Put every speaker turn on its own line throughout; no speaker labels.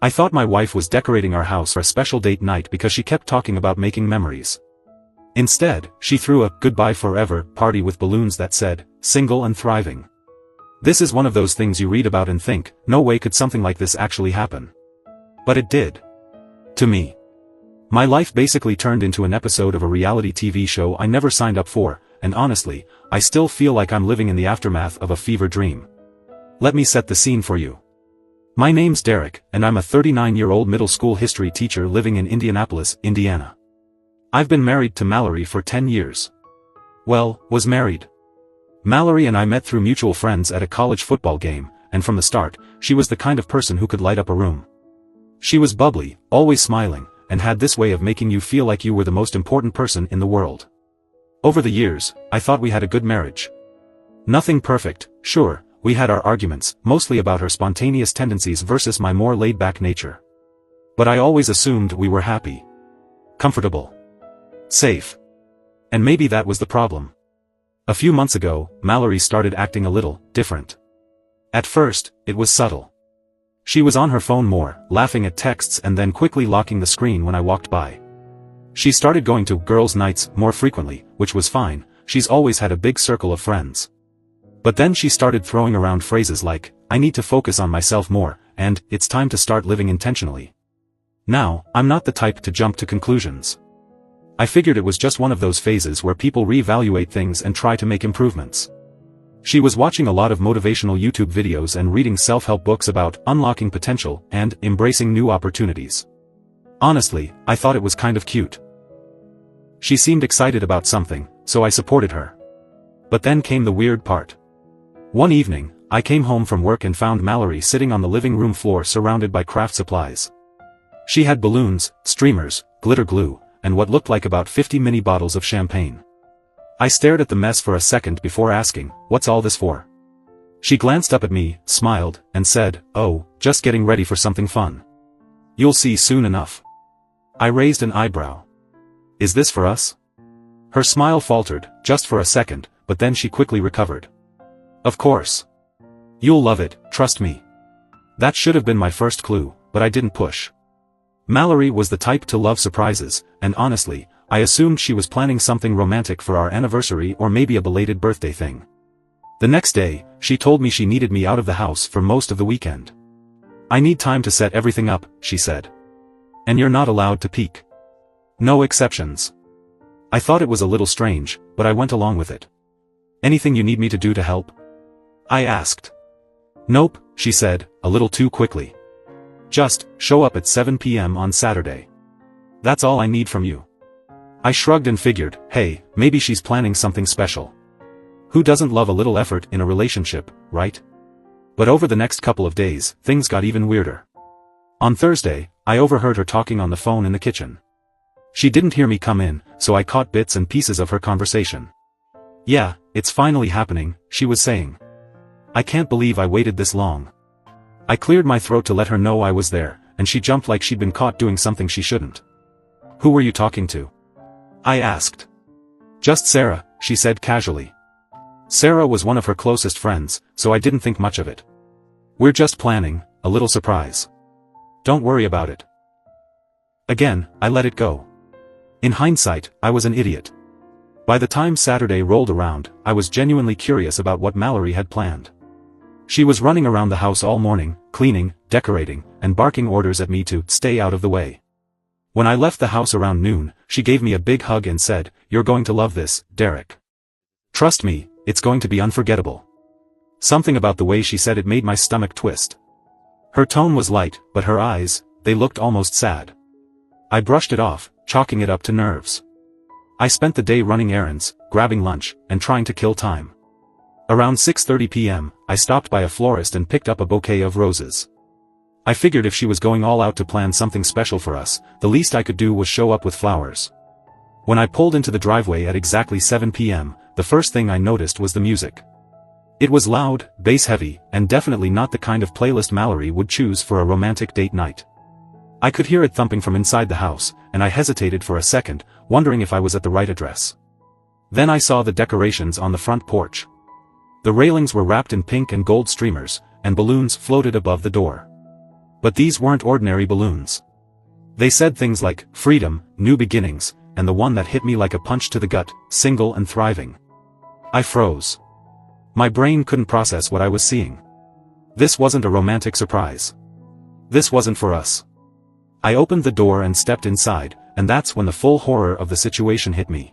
I thought my wife was decorating our house for a special date night because she kept talking about making memories. Instead, she threw a goodbye forever party with balloons that said, single and thriving. This is one of those things you read about and think, no way could something like this actually happen. But it did. To me. My life basically turned into an episode of a reality TV show I never signed up for, and honestly, I still feel like I'm living in the aftermath of a fever dream. Let me set the scene for you. My name's Derek, and I'm a 39-year-old middle school history teacher living in Indianapolis, Indiana. I've been married to Mallory for 10 years. Well, was married. Mallory and I met through mutual friends at a college football game, and from the start, she was the kind of person who could light up a room. She was bubbly, always smiling, and had this way of making you feel like you were the most important person in the world. Over the years, I thought we had a good marriage. Nothing perfect, sure, we had our arguments, mostly about her spontaneous tendencies versus my more laid-back nature. But I always assumed we were happy. Comfortable. Safe. And maybe that was the problem. A few months ago, Mallory started acting a little different. At first, it was subtle. She was on her phone more, laughing at texts and then quickly locking the screen when I walked by. She started going to girls' nights more frequently, which was fine, she's always had a big circle of friends. But then she started throwing around phrases like, I need to focus on myself more, and, it's time to start living intentionally. Now, I'm not the type to jump to conclusions. I figured it was just one of those phases where people reevaluate things and try to make improvements. She was watching a lot of motivational YouTube videos and reading self-help books about unlocking potential and embracing new opportunities. Honestly, I thought it was kind of cute. She seemed excited about something, so I supported her. But then came the weird part. One evening, I came home from work and found Mallory sitting on the living room floor surrounded by craft supplies. She had balloons, streamers, glitter glue, and what looked like about 50 mini bottles of champagne. I stared at the mess for a second before asking, what's all this for? She glanced up at me, smiled, and said, oh, just getting ready for something fun. You'll see soon enough. I raised an eyebrow. Is this for us? Her smile faltered, just for a second, but then she quickly recovered. Of course. You'll love it, trust me. That should have been my first clue, but I didn't push. Mallory was the type to love surprises, and honestly, I assumed she was planning something romantic for our anniversary or maybe a belated birthday thing. The next day, she told me she needed me out of the house for most of the weekend. I need time to set everything up, she said. And you're not allowed to peek. No exceptions. I thought it was a little strange, but I went along with it. Anything you need me to do to help? I asked. Nope, she said, a little too quickly. Just, show up at 7 p.m. on Saturday. That's all I need from you. I shrugged and figured, hey, maybe she's planning something special. Who doesn't love a little effort in a relationship, right? But over the next couple of days, things got even weirder. On Thursday, I overheard her talking on the phone in the kitchen. She didn't hear me come in, so I caught bits and pieces of her conversation. Yeah, it's finally happening, she was saying. I can't believe I waited this long. I cleared my throat to let her know I was there, and she jumped like she'd been caught doing something she shouldn't. Who were you talking to? I asked. Just Sarah, she said casually. Sarah was one of her closest friends, so I didn't think much of it. We're just planning, a little surprise. Don't worry about it. Again, I let it go. In hindsight, I was an idiot. By the time Saturday rolled around, I was genuinely curious about what Mallory had planned. She was running around the house all morning, cleaning, decorating, and barking orders at me to stay out of the way. When I left the house around noon, she gave me a big hug and said, "You're going to love this, Derek. Trust me, it's going to be unforgettable." Something about the way she said it made my stomach twist. Her tone was light, but her eyes, they looked almost sad. I brushed it off, chalking it up to nerves. I spent the day running errands, grabbing lunch, and trying to kill time. Around 6:30 p.m., I stopped by a florist and picked up a bouquet of roses. I figured if she was going all out to plan something special for us, the least I could do was show up with flowers. When I pulled into the driveway at exactly 7 p.m., the first thing I noticed was the music. It was loud, bass-heavy, and definitely not the kind of playlist Mallory would choose for a romantic date night. I could hear it thumping from inside the house, and I hesitated for a second, wondering if I was at the right address. Then I saw the decorations on the front porch. The railings were wrapped in pink and gold streamers, and balloons floated above the door. But these weren't ordinary balloons. They said things like, freedom, new beginnings, and the one that hit me like a punch to the gut, single and thriving. I froze. My brain couldn't process what I was seeing. This wasn't a romantic surprise. This wasn't for us. I opened the door and stepped inside, and that's when the full horror of the situation hit me.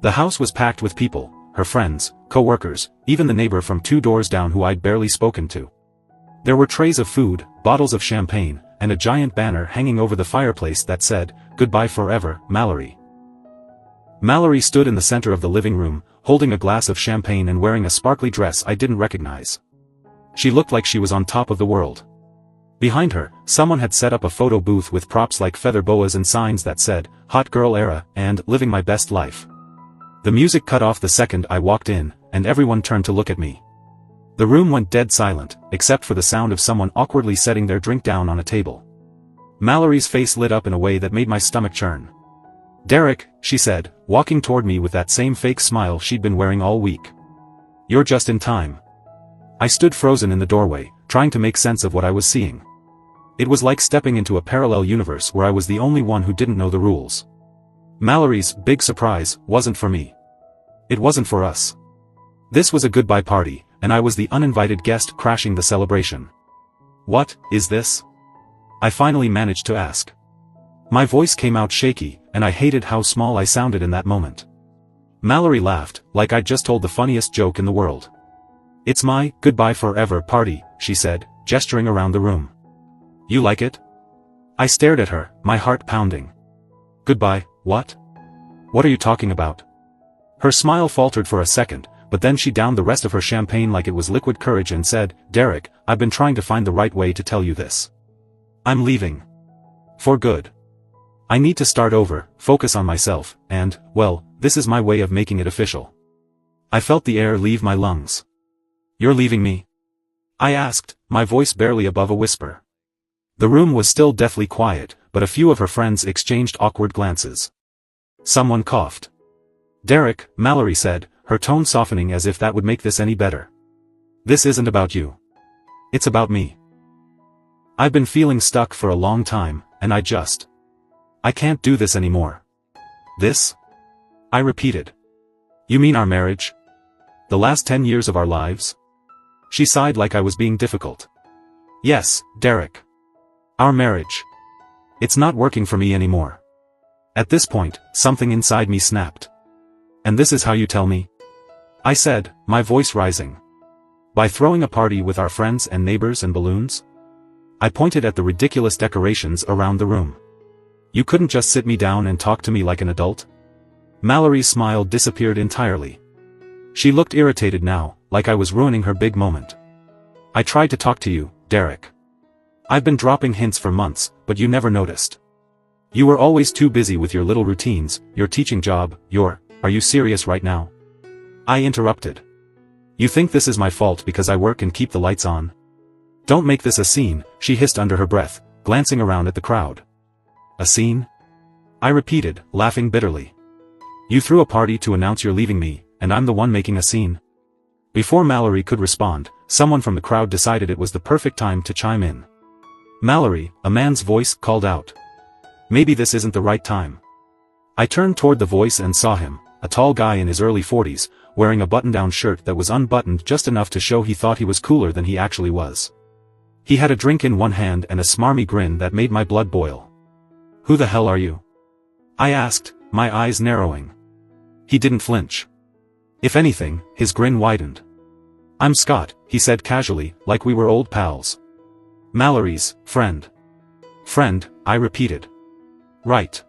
The house was packed with people, her friends, co-workers, even the neighbor from 2 doors down who I'd barely spoken to. There were trays of food, bottles of champagne, and a giant banner hanging over the fireplace that said, "Goodbye forever, Mallory." Mallory stood in the center of the living room, holding a glass of champagne and wearing a sparkly dress I didn't recognize. She looked like she was on top of the world. Behind her, someone had set up a photo booth with props like feather boas and signs that said, "Hot Girl Era," and "Living My Best Life." The music cut off the second I walked in, and everyone turned to look at me. The room went dead silent, except for the sound of someone awkwardly setting their drink down on a table. Mallory's face lit up in a way that made my stomach churn. "Derek," she said, walking toward me with that same fake smile she'd been wearing all week. "You're just in time." I stood frozen in the doorway, trying to make sense of what I was seeing. It was like stepping into a parallel universe where I was the only one who didn't know the rules. Mallory's big surprise wasn't for me. It wasn't for us. This was a goodbye party, and I was the uninvited guest crashing the celebration. "What is this?" I finally managed to ask. My voice came out shaky, and I hated how small I sounded in that moment. Mallory laughed, like I'd just told the funniest joke in the world. "It's my goodbye forever party," she said, gesturing around the room. "You like it?" I stared at her, my heart pounding. "Goodbye, what? What are you talking about?" Her smile faltered for a second, but then she downed the rest of her champagne like it was liquid courage and said, "Derek, I've been trying to find the right way to tell you this. I'm leaving. For good. I need to start over, focus on myself, and, well, this is my way of making it official." I felt the air leave my lungs. "You're leaving me?" I asked, my voice barely above a whisper. The room was still deathly quiet, but a few of her friends exchanged awkward glances. Someone coughed. "Derek," Mallory said, her tone softening as if that would make this any better. "This isn't about you. It's about me. I've been feeling stuck for a long time, and I can't do this anymore." "This?" I repeated. "You mean our marriage? The last 10 years of our lives?" She sighed like I was being difficult. "Yes, Derek. Our marriage. It's not working for me anymore." At this point, something inside me snapped. "And this is how you tell me?" I said, my voice rising. "By throwing a party with our friends and neighbors and balloons?" I pointed at the ridiculous decorations around the room. "You couldn't just sit me down and talk to me like an adult?" Mallory's smile disappeared entirely. She looked irritated now, like I was ruining her big moment. "I tried to talk to you, Derek. I've been dropping hints for months, but you never noticed. You were always too busy with your little routines, your teaching job, are you serious right now?" I interrupted. "You think this is my fault because I work and keep the lights on? Don't make this a scene," she hissed under her breath, glancing around at the crowd. "A scene?" I repeated, laughing bitterly. "You threw a party to announce you're leaving me, and I'm the one making a scene?" Before Mallory could respond, someone from the crowd decided it was the perfect time to chime in. "Mallory," a man's voice called out. "Maybe this isn't the right time." I turned toward the voice and saw him, a tall guy in his early 40s, wearing a button-down shirt that was unbuttoned just enough to show he thought he was cooler than he actually was. He had a drink in one hand and a smarmy grin that made my blood boil. "Who the hell are you?" I asked, my eyes narrowing. He didn't flinch. If anything, his grin widened. "I'm Scott," he said casually, like we were old pals. "Mallory's friend." "Friend," I repeated. "Right.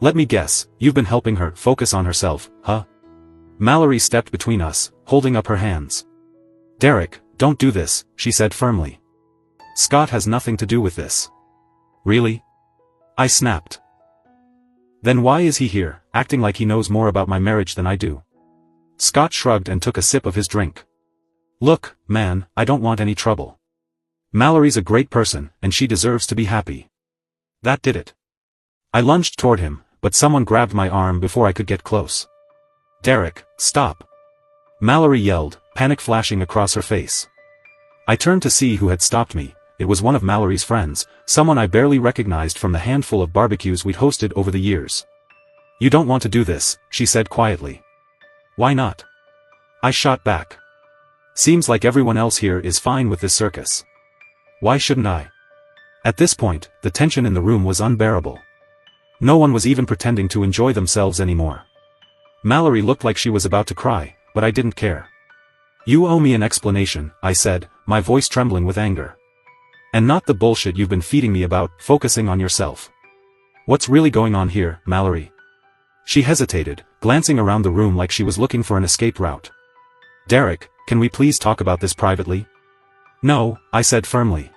Let me guess, you've been helping her focus on herself, huh?" Mallory stepped between us, holding up her hands. "Derek, don't do this," she said firmly. "Scott has nothing to do with this." "Really?" I snapped. "Then why is he here, acting like he knows more about my marriage than I do?" Scott shrugged and took a sip of his drink. "Look, man, I don't want any trouble. Mallory's a great person, and she deserves to be happy." That did it. I lunged toward him, but someone grabbed my arm before I could get close. "Derek, stop!" Mallory yelled, panic flashing across her face. I turned to see who had stopped me, it was one of Mallory's friends, someone I barely recognized from the handful of barbecues we'd hosted over the years. "You don't want to do this," she said quietly. "Why not?" I shot back. "Seems like everyone else here is fine with this circus. Why shouldn't I?" At this point, the tension in the room was unbearable. No one was even pretending to enjoy themselves anymore. Mallory looked like she was about to cry, but I didn't care. "You owe me an explanation," I said, my voice trembling with anger. "And not the bullshit you've been feeding me about, focusing on yourself. What's really going on here, Mallory?" She hesitated, glancing around the room like she was looking for an escape route. "Derek, can we please talk about this privately?" "No," I said firmly.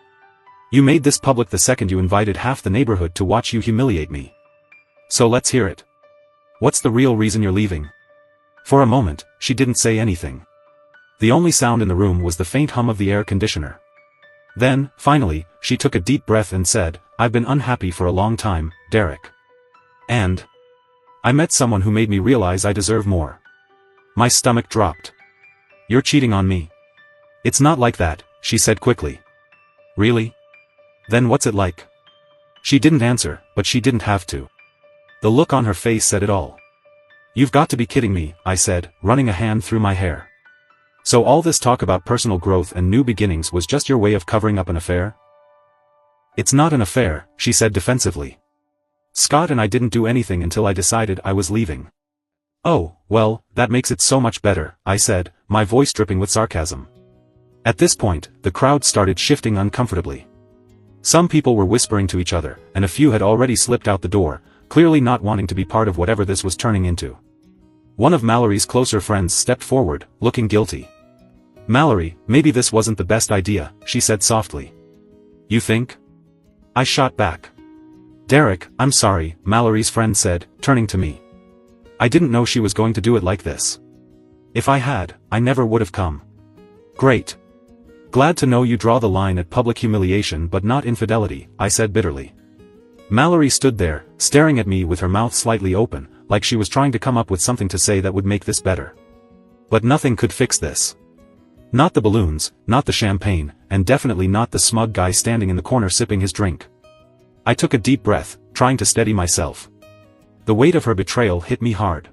"You made this public the second you invited half the neighborhood to watch you humiliate me. So let's hear it. What's the real reason you're leaving?" For a moment, she didn't say anything. The only sound in the room was the faint hum of the air conditioner. Then, finally, she took a deep breath and said, "I've been unhappy for a long time, Derek. And I met someone who made me realize I deserve more." My stomach dropped. "You're cheating on me." "It's not like that," she said quickly. "Really? Then what's it like?" She didn't answer, but she didn't have to. The look on her face said it all. "You've got to be kidding me," I said, running a hand through my hair. "So all this talk about personal growth and new beginnings was just your way of covering up an affair?" "It's not an affair," she said defensively. "Scott and I didn't do anything until I decided I was leaving." "Oh, well, that makes it so much better," I said, my voice dripping with sarcasm. At this point, the crowd started shifting uncomfortably. Some people were whispering to each other, and a few had already slipped out the door, clearly not wanting to be part of whatever this was turning into. One of Mallory's closer friends stepped forward, looking guilty. "Mallory, maybe this wasn't the best idea," she said softly. "You think?" I shot back. "Derek, I'm sorry," Mallory's friend said, turning to me. "I didn't know she was going to do it like this. If I had, I never would have come." "Great. Glad to know you draw the line at public humiliation but not infidelity," I said bitterly. Mallory stood there, staring at me with her mouth slightly open, like she was trying to come up with something to say that would make this better. But nothing could fix this. Not the balloons, not the champagne, and definitely not the smug guy standing in the corner sipping his drink. I took a deep breath, trying to steady myself. The weight of her betrayal hit me hard.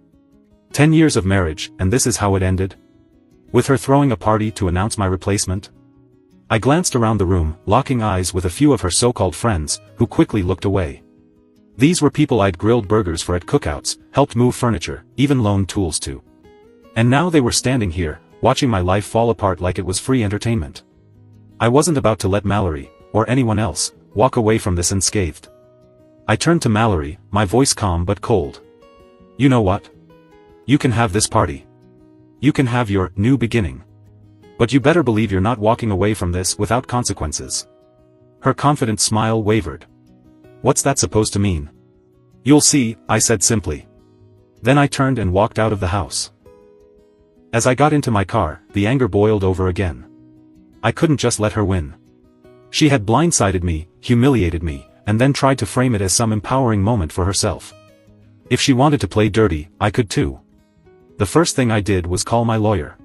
10 years of marriage, and this is how it ended? With her throwing a party to announce my replacement? I glanced around the room, locking eyes with a few of her so-called friends, who quickly looked away. These were people I'd grilled burgers for at cookouts, helped move furniture, even loaned tools to. And now they were standing here, watching my life fall apart like it was free entertainment. I wasn't about to let Mallory, or anyone else, walk away from this unscathed. I turned to Mallory, my voice calm but cold. "You know what? You can have this party. You can have your new beginning. But you better believe you're not walking away from this without consequences." Her confident smile wavered. "What's that supposed to mean?" "You'll see," I said simply. Then I turned and walked out of the house. As I got into my car, the anger boiled over again. I couldn't just let her win. She had blindsided me, humiliated me, and then tried to frame it as some empowering moment for herself. If she wanted to play dirty, I could too. The first thing I did was call my lawyer.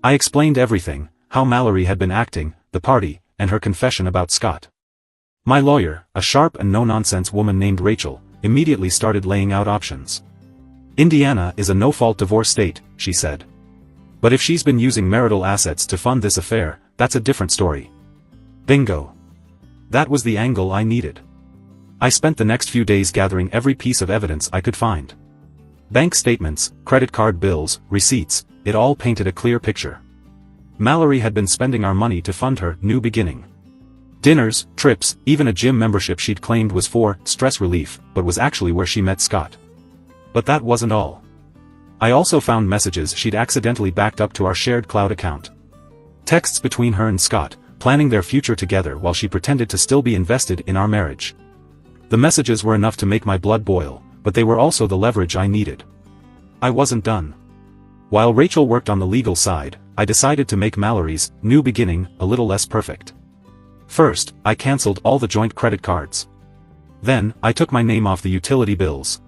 I explained everything, how Mallory had been acting, the party, and her confession about Scott. My lawyer, a sharp and no-nonsense woman named Rachel, immediately started laying out options. "Indiana is a no-fault divorce state," she said. "But if she's been using marital assets to fund this affair, that's a different story." Bingo. That was the angle I needed. I spent the next few days gathering every piece of evidence I could find. Bank statements, credit card bills, receipts, it all painted a clear picture. Mallory had been spending our money to fund her new beginning. Dinners, trips, even a gym membership she'd claimed was for stress relief, but was actually where she met Scott. But that wasn't all. I also found messages she'd accidentally backed up to our shared cloud account. Texts between her and Scott, planning their future together while she pretended to still be invested in our marriage. The messages were enough to make my blood boil, but they were also the leverage I needed. I wasn't done. While Rachel worked on the legal side, I decided to make Mallory's new beginning a little less perfect. First, I canceled all the joint credit cards. Then, I took my name off the utility bills.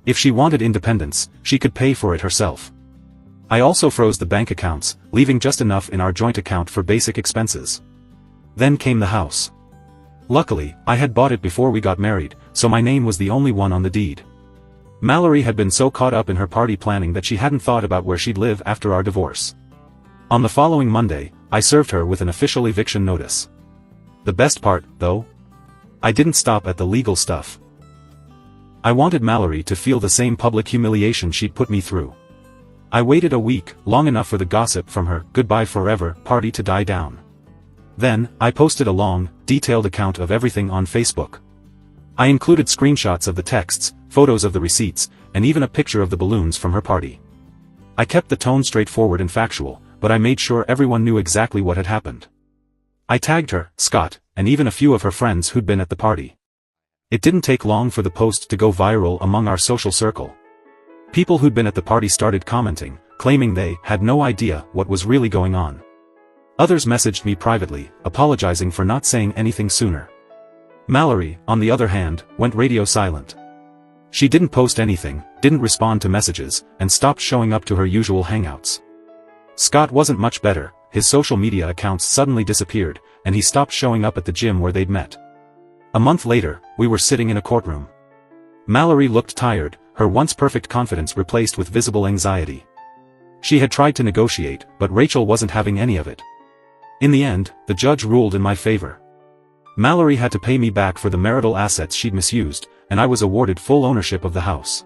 If she wanted independence, she could pay for it herself. I also froze the bank accounts, leaving just enough in our joint account for basic expenses. Then came the house. Luckily, I had bought it before we got married, so my name was the only one on the deed. Mallory had been so caught up in her party planning that she hadn't thought about where she'd live after our divorce. On the following Monday, I served her with an official eviction notice. The best part, though? I didn't stop at the legal stuff. I wanted Mallory to feel the same public humiliation she'd put me through. I waited a week, long enough for the gossip from her goodbye forever party to die down. Then, I posted a long, detailed account of everything on Facebook. I included screenshots of the texts, photos of the receipts, and even a picture of the balloons from her party. I kept the tone straightforward and factual, but I made sure everyone knew exactly what had happened. I tagged her, Scott, and even a few of her friends who'd been at the party. It didn't take long for the post to go viral among our social circle. People who'd been at the party started commenting, claiming they had no idea what was really going on. Others messaged me privately, apologizing for not saying anything sooner. Mallory, on the other hand, went radio silent. She didn't post anything, didn't respond to messages, and stopped showing up to her usual hangouts. Scott wasn't much better. His social media accounts suddenly disappeared, and he stopped showing up at the gym where they'd met. A month later, we were sitting in a courtroom. Mallory looked tired, her once perfect confidence replaced with visible anxiety. She had tried to negotiate, but Rachel wasn't having any of it. In the end, the judge ruled in my favor. Mallory had to pay me back for the marital assets she'd misused, and I was awarded full ownership of the house.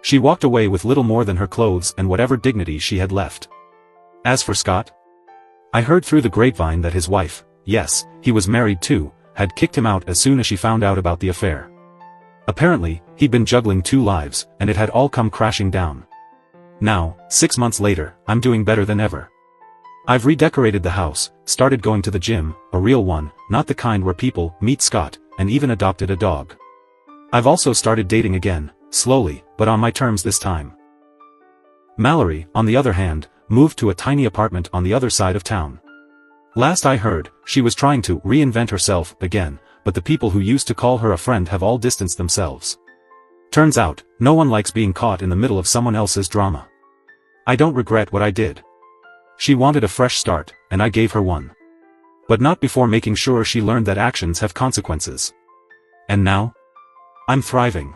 She walked away with little more than her clothes and whatever dignity she had left. As for Scott, I heard through the grapevine that his wife, yes, he was married too, had kicked him out as soon as she found out about the affair. Apparently, he'd been juggling 2 lives, and it had all come crashing down. Now, 6 months later, I'm doing better than ever. I've redecorated the house, started going to the gym, a real one, not the kind where people meet Scott, and even adopted a dog. I've also started dating again, slowly, but on my terms this time. Mallory, on the other hand, moved to a tiny apartment on the other side of town. Last I heard, she was trying to reinvent herself again, but the people who used to call her a friend have all distanced themselves. Turns out, no one likes being caught in the middle of someone else's drama. I don't regret what I did. She wanted a fresh start, and I gave her one. But not before making sure she learned that actions have consequences. And now? I'm thriving.